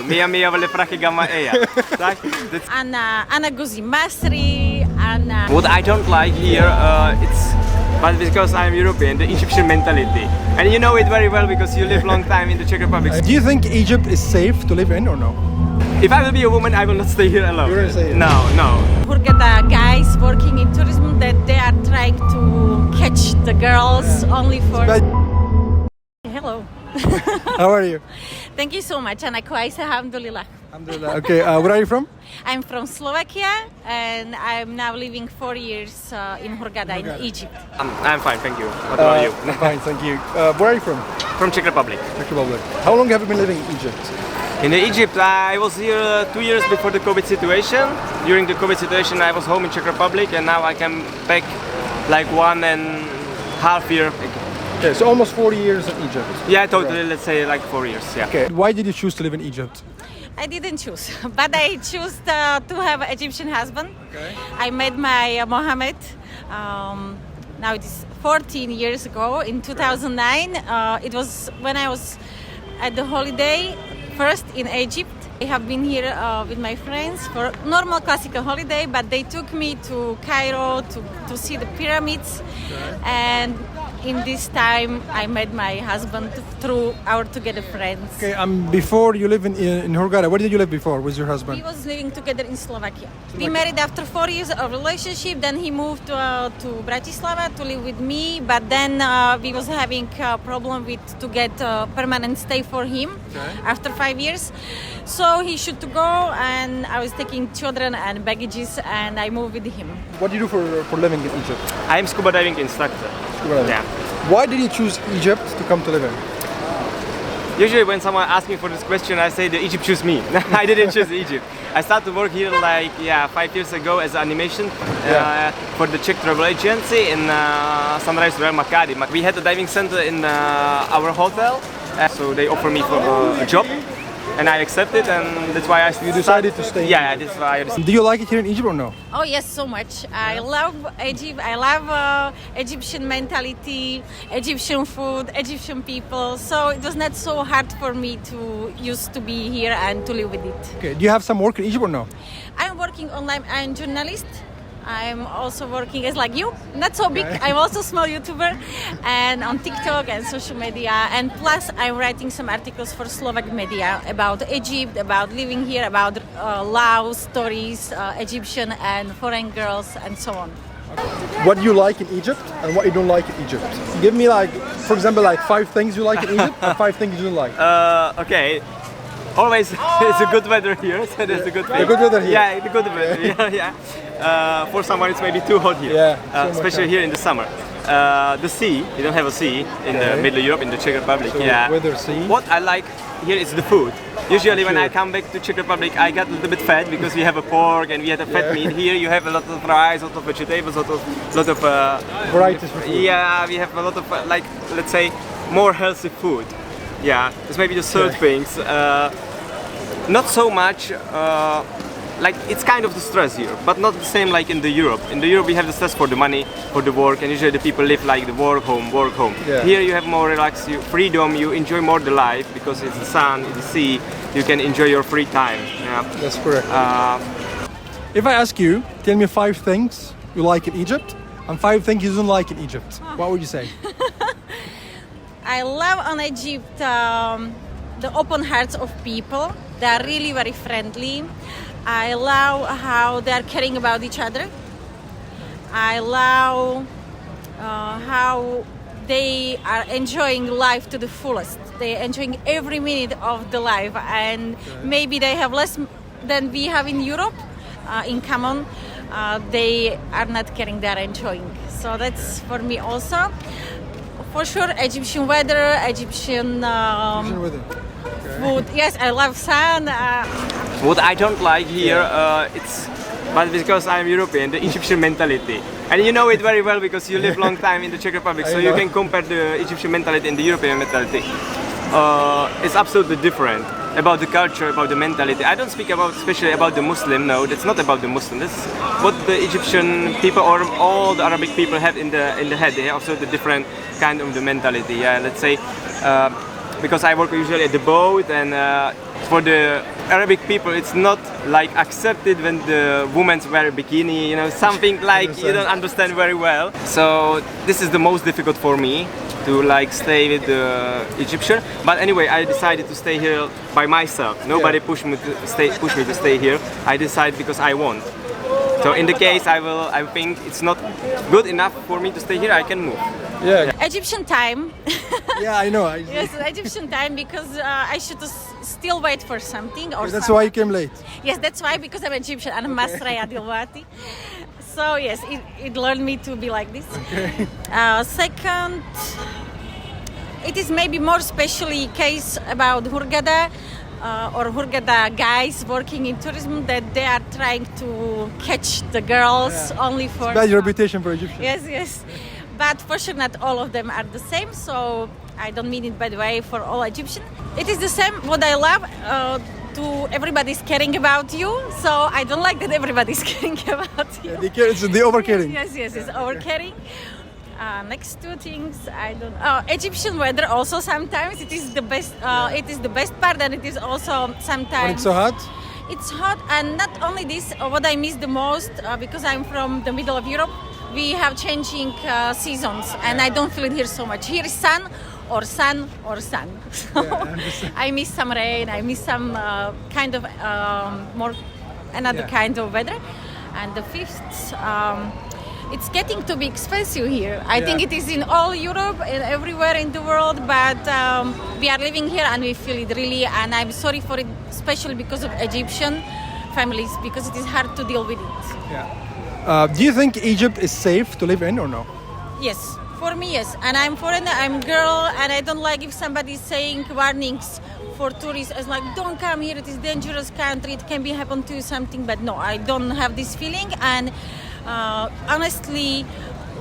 you. Mia wala fraki gamma eya. أنا جوزي مصري. What I don't like here, but because I'm European, the Egyptian mentality. And you know it very well because you live long time in the Czech Republic. Do you think Egypt is safe to live in or no? If I will be a woman, I will not stay here alone. You wouldn't stay here? No. Hurghada guys working in tourism that they are trying to catch the girls only for... Hello. How are you? Thank you so much. أنا كويسة الحمد لله. Alhamdulillah. Okay, where are you from? I'm from Slovakia and I'm now living 4 years in Hurghada in Egypt. I'm fine, thank you. What about you? Fine, thank you. Where are you from? From Czech Republic. Czech Republic. How long have you been living in Egypt? In Egypt, I was here 2 years before the COVID situation. During the COVID situation, I was home in Czech Republic, and now I came back like 1.5 year. Okay, so almost 40 years in Egypt. Yeah, totally. Let's say like 4 years. Yeah. Okay. Why did you choose to live in Egypt? I didn't choose, but I chose to have an Egyptian husband. Okay. I met my Mohammed. Now it is 14 years ago in 2009. It was when I was at the holiday first in Egypt. I have been here with my friends for normal classical holiday, but they took me to Cairo to see the pyramids. Okay. And in this time I met my husband through our together friends. Okay, before you live in Hurghada, where did you live before with your husband? We was living together in Slovakia. We married after 4 years of relationship. Then he moved to Bratislava to live with me. But then we was having a problem to get a permanent stay for him. Okay. After 5 years. So he should to go, and I was taking children and baggages, and I moved with him. What do you do for living in Egypt? I am scuba diving instructor. Scuba diving. Yeah. Why did you choose Egypt to come to live in? Usually when someone asks me for this question, I say Egypt chose me. I didn't choose Egypt. I started to work here 5 years ago as animation for the Czech travel agency in Sunrise Royal Macadi. We had a diving center in our hotel, so they offered me for a job. And I accepted, and that's why I decided to stay. Yeah, that's why I decided. Do you like it here in Egypt or no? Oh yes, so much. I love Egypt. I love Egyptian mentality, Egyptian food, Egyptian people. So it was not so hard for me to used to be here and to live with it. Okay. Do you have some work in Egypt or no? I'm working online. I'm a journalist. I'm also working as like you, not so big. I'm also a small YouTuber and on TikTok and social media. And plus I'm writing some articles for Slovak media about Egypt, about living here, about love stories, Egyptian and foreign girls and so on. What do you like in Egypt and what you don't like in Egypt? Give me for example, 5 things you like in Egypt and 5 things you don't like. Okay. Always it's a good weather here, so that's a good thing. The good weather here. Yeah, the good weather. Yeah. For someone it's maybe too hot here. Yeah. Especially here in the summer. The sea, you don't have a sea in the middle of Europe, in the Czech Republic. So weather, sea. What I like here is the food. Usually when I come back to Czech Republic, I get a little bit fat because we have a pork and we have a fat meat. Here you have a lot of rice, a lot of vegetables, lot of varieties for food. Yeah, we have a lot of let's say more healthy food. Yeah, this may be the third things. Not so much. It's kind of the stress here, but not the same like in the Europe. In the Europe we have the stress for the money, for the work, and usually the people live like the work home. Yeah. Here you have more relaxed freedom. You enjoy more the life because it's the sun, it's the sea. You can enjoy your free time. Yeah. That's correct. If I ask you, tell me 5 things you like in Egypt and 5 things you don't like in Egypt, what would you say? I love on Egypt the open hearts of people. They are really very friendly. I love how they are caring about each other. I love how they are enjoying life to the fullest. They are enjoying every minute of the life, and maybe they have less than we have in Europe in common. They are not caring, they are enjoying. So that's for me also. For sure, Egyptian weather, Egyptian food. Yes, I love sun. What I don't like here, but because I'm European, the Egyptian mentality. And you know it very well because you live long time in the Czech Republic, so you can compare the Egyptian mentality and the European mentality. It's absolutely different about the culture, about the mentality. I don't speak especially about the Muslim, no, that's not about the Muslim. That's what the Egyptian people or all the Arabic people have in the head. They have also the different kind of the mentality. Yeah, let's say because I work usually at the boat, and for the Arabic people, it's not like accepted when the women wear a bikini, you know, something like you don't understand very well. So this is the most difficult for me to like stay with the Egyptian. But anyway, I decided to stay here by myself. Nobody pushed me to stay here. I decided because I want. So in the case I think it's not good enough for me to stay here, I can move. Yeah. Egyptian time. Yeah, I know. Yes, Egyptian time because I should still wait for something or That's someone. why you came late. Yes, that's why, because I'm Egyptian and I'm Masraya Dilwati. So yes, it learned me to be like this. Second, it is maybe more specially case about Hurghada or Hurghada guys working in tourism, that they are trying to catch the girls only for... Bad reputation for Egyptians. Yes. But for sure not all of them are the same, so I don't mean it by the way for all Egyptian. It is the same, what I love, to everybody's caring about you, so I don't like that everybody's caring about you. Yeah, it's the over-caring. Yes, it's over-caring. Next two things, I don't... Egyptian weather also sometimes, it is the best it is the best part, and it is also sometimes... When it's so hot? It's hot, and not only this, what I miss the most, because I'm from the middle of Europe, we have changing seasons, and I don't feel it here so much. Here is sun or sun or sun. So I miss some rain, I miss some kind of more another kind of weather. And the fifth, it's getting to be expensive here. I think it is in all Europe and everywhere in the world, but we are living here and we feel it really, and I'm sorry for it, especially because of Egyptian families, because it is hard to deal with it. Yeah. Do you think Egypt is safe to live in or no? Yes, for me, yes. And I'm foreigner, I'm girl, and I don't like if somebody is saying warnings for tourists as like, don't come here, it is dangerous country, it can be happen to you something, but no, I don't have this feeling. And honestly,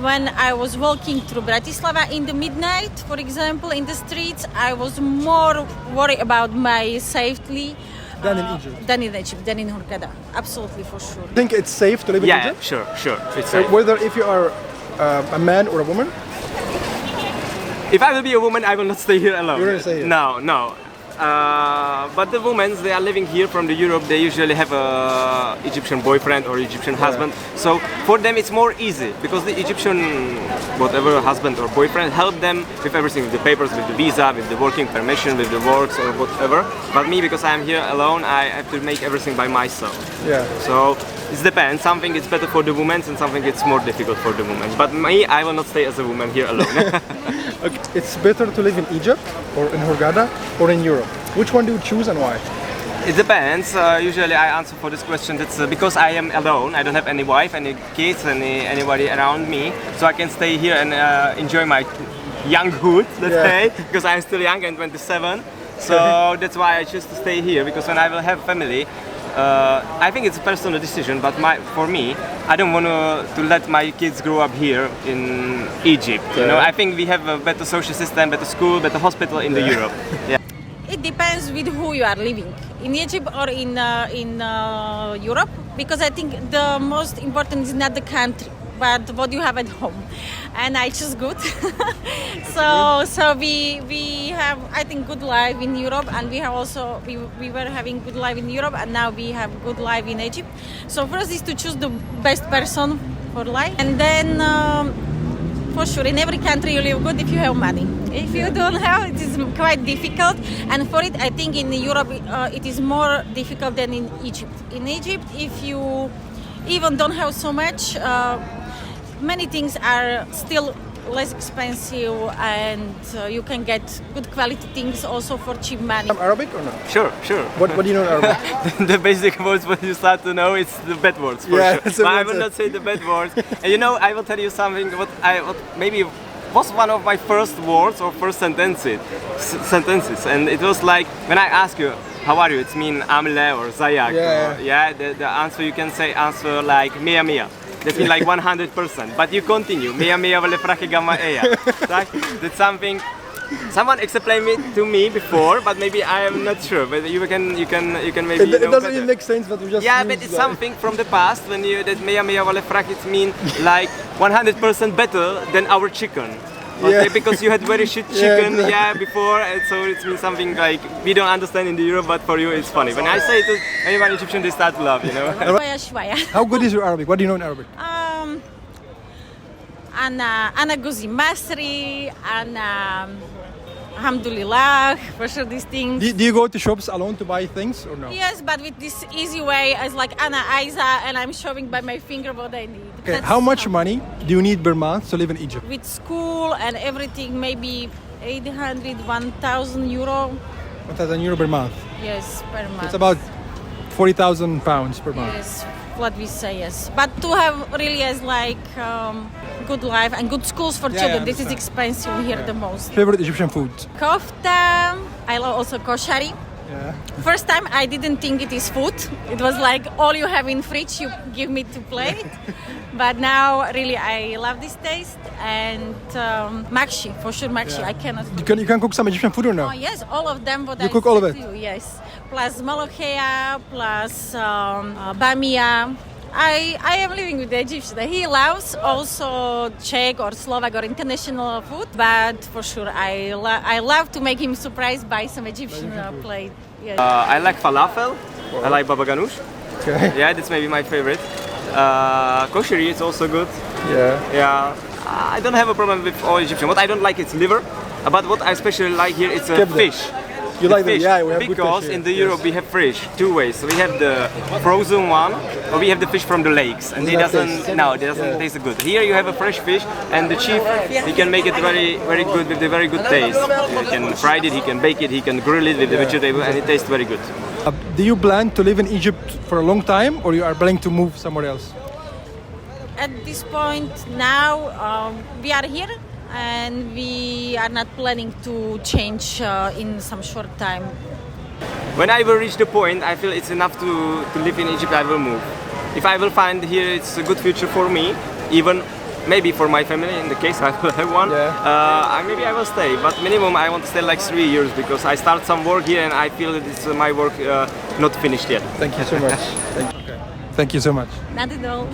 when I was walking through Bratislava in the midnight, for example, in the streets, I was more worried about my safety Than in Egypt? Than in Egypt, than in Hurghada. Absolutely, for sure. Think it's safe to live in Egypt? Sure. It's safe. Whether if you are a man or a woman? If I will be a woman, I will not stay here alone. You're gonna stay here? No. But the women, they are living here from the Europe, they usually have a Egyptian boyfriend or Egyptian husband. So for them it's more easy, because the Egyptian, whatever husband or boyfriend, help them with everything, with the papers, with the visa, with the working permission, with the works or whatever. But me, because I am here alone, I have to make everything by myself. Yeah. So it depends. Something is better for the women and something it's more difficult for the women. But me, I will not stay as a woman here alone. Okay. It's better to live in Egypt or in Hurghada or in Europe. Which one do you choose and why? It depends. Usually I answer for this question. That's because I am alone. I don't have any wife, any kids, anybody around me. So I can stay here and enjoy my younghood, let's say, because I'm still young, I'm 27. So that's why I choose to stay here, because when I will have family, I think it's a personal decision, but for me, I don't want to let my kids grow up here in Egypt. You know, I think we have a better social system, better school, better hospital in the Europe. Yeah. It depends with who you are living, in Egypt or in Europe, because I think the most important is not the country, but what you have at home. And I choose good. so we have, I think, good life in Europe, and we have also we were having good life in Europe, and now we have good life in Egypt. So for us is to choose the best person for life, and then for sure in every country you live good if you have money. If you don't have, it is quite difficult, and for it I think in Europe it is more difficult than in Egypt. In Egypt, if you even don't have so much, many things are still less expensive, and you can get good quality things also for cheap money. Arabic or no? Sure. What do you know in Arabic? The basic words what you start to know is the bad words, for sure. But I will not say the bad words. And you know, I will tell you something what maybe was one of my first words or first sentences, and it was like when I ask you, how are you? It's mean amle or zayak. The answer you can say like mia mia. That means like 100%. But you continue. Mia mia vale frake gamma eya. That's something someone explained it to me before, but maybe I am not sure. But you can maybe. It doesn't even make sense, but we just. Yeah, but it's something from the past when that mia mia vale frake, it mean like 100% better than our chicken. Okay, because you had very shit chicken, exactly. before, and so it means something like we don't understand in the Europe, but for you it's funny. When I say it to anyone Egyptian, they start to laugh, you know. شوية شوية. How good is your Arabic? What do you know in Arabic? أنا جوزي مصري. Alhamdulillah for sure these things. Do you go to shops alone to buy things or no? Yes, but with this easy way, as like Ana Aiza, and I'm showing by my finger what I need. Okay. That's How much money do you need per month to live in Egypt? with school and everything, maybe 800, 1,000 euro. 1,000 euro per month. Yes, per month. It's about 40,000 pounds per month. Yes, what we say, yes. But to have really as like good life and good schools for Yeah, children, I this is understand. expensive here the most. Favorite Egyptian food? Kofta, I love also koshari. Yeah. First time I didn't think it is food. It was like all you have in fridge you give me to plate. But now really I love this taste and makshi, for sure makshi. Yeah. I cannot. You can cook some Egyptian food or no? Oh yes, all of them. What You I cook all of said it? to you, yes. Plus molokhia, plus bamia. I am living with the Egyptian. He loves also Czech or Slovak or international food, but for sure I love to make him surprised by some Egyptian plate. Yes. I like falafel. I like baba ganoush. Okay. Yeah, that's maybe my favorite. Kosheri is also good. Yeah. Yeah, I don't have a problem with all Egyptian. What I don't like is liver, but what I especially like here is Kebab. fish. You like Fish. that? Yeah, we have good Because fish here. in the Europe we have fish two ways. We have the frozen one, or we have the fish from the lakes, and it doesn't taste good. Here you have a fresh fish, and the chief he can make it very good with a very good taste. He can fry it, he can bake it, he can grill it with the vegetable, and it tastes very good. Do you plan to live in Egypt for a long time, or you are planning to move somewhere else? At this point now we are here and we are not planning to change in some short time. When I will reach the point, I feel it's enough to live in Egypt, I will move. If I will find here it's a good future for me, even maybe for my family in the case I will have one, maybe I will stay. But minimum I want to stay like 3 years because I start some work here and I feel that it's my work not finished yet. Thank you so much. Thank you so much. Not at all.